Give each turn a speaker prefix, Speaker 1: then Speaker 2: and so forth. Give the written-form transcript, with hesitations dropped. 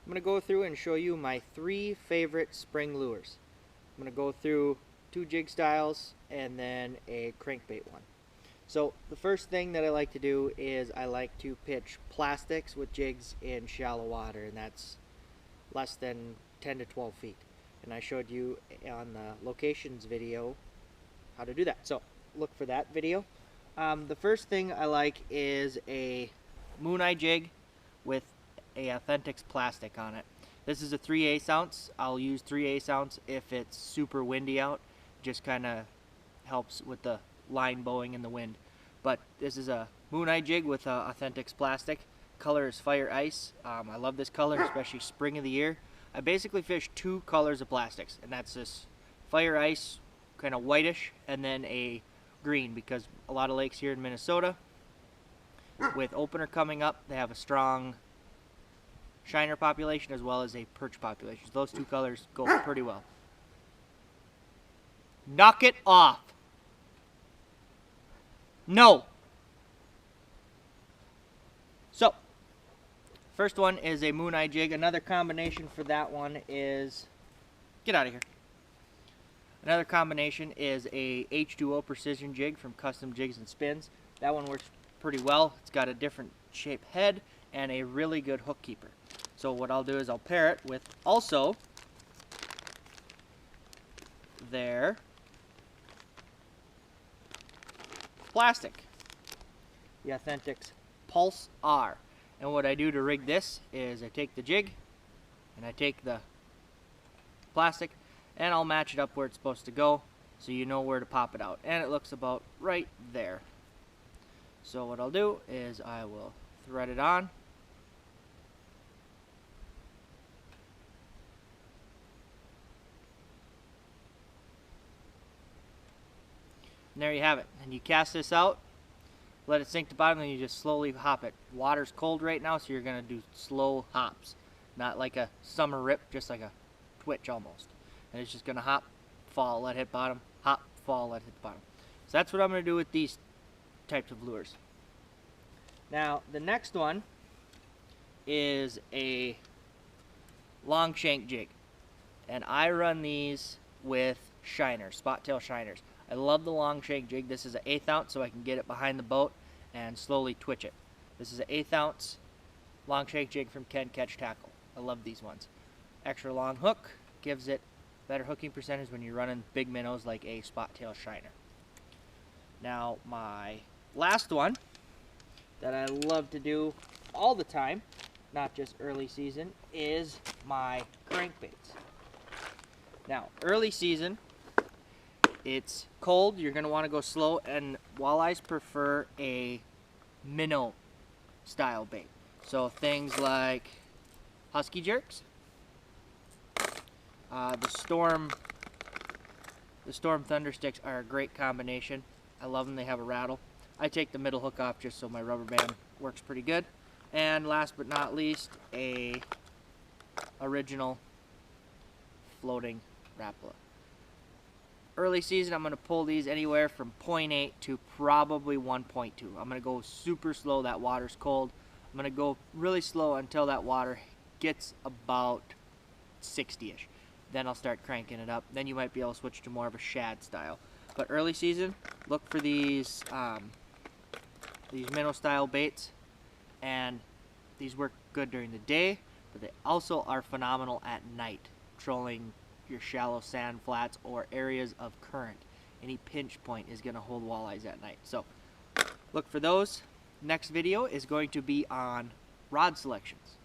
Speaker 1: I'm going to go through and show you my 3 favorite spring lures. I'm going to go through 2 jig styles and then a crankbait one. So the first thing that I like to do is I like to pitch plastics with jigs in shallow water, and that's less than 10 to 12 feet. And I showed you on the locations video how to do that. So look for that video. The first thing I like is a Mooneye jig with a Authentx plastic on it. This is a 3/8 ounce. I'll use 3/8 ounce if it's super windy out. Just kind of helps with the line bowing in the wind. But this is a Mooneye jig with Authentx plastic. Color is fire ice. I love this color, especially spring of the year. I basically fish 2 colors of plastics, and that's this fire ice, kind of whitish, and then a green, because a lot of lakes here in Minnesota, with opener coming up, they have a strong shiner population as well as a perch population. So those 2 colors go pretty well. Knock it off. No. So, first one is a Mooneye jig. Another combination for that one is, get out of here. Another combination is a H2o Precision Jig from Custom Jigs and Spins. That one works pretty well. It's got a different shape head and a really good hook keeper. So what I'll do is I'll pair it with also their plastic, the Authentx Pulse-R. And what I do to rig this is I take the jig and I take the plastic and I'll match it up where it's supposed to go so you know where to pop it out. And it looks about right there. So what I'll do is I will thread it on. And there you have it. And you cast this out, let it sink to the bottom, and you just slowly hop it. Water's cold right now, so you're going to do slow hops. Not like a summer rip, just like a twitch almost. And it's just going to hop, fall, let it hit bottom, hop, fall, let it hit the bottom. So that's what I'm going to do with these types of lures. Now, the next one is a long shank jig. And I run these with shiners, spot tail shiners. I love the long shank jig. This is an 1/8 ounce, so I can get it behind the boat and slowly twitch it. This is an 1/8 ounce long shank jig from Kenkatch tackle. I love these ones. Extra long hook gives it better hooking percentage when you're running big minnows like a spot tail shiner. Now my last one that I love to do all the time, not just early season, is my crankbaits. Now early season, it's cold, you're going to want to go slow, and walleyes prefer a minnow style bait. So things like Husky Jerks, the Storm Thundersticks are a great combination. I love them, they have a rattle. I take the middle hook off just so my rubber band works pretty good. And last but not least, a original floating Rattler. Early season, I'm going to pull these anywhere from 0.8 to probably 1.2. I'm going to go super slow. That water's cold. I'm going to go really slow until that water gets about 60-ish. Then I'll start cranking it up. Then you might be able to switch to more of a shad style. But early season, look for these minnow style baits. And these work good during the day, but they also are phenomenal at night, trolling your shallow sand flats or areas of current. Any pinch point is going to hold walleyes at night. So look for those. Next video is going to be on rod selections.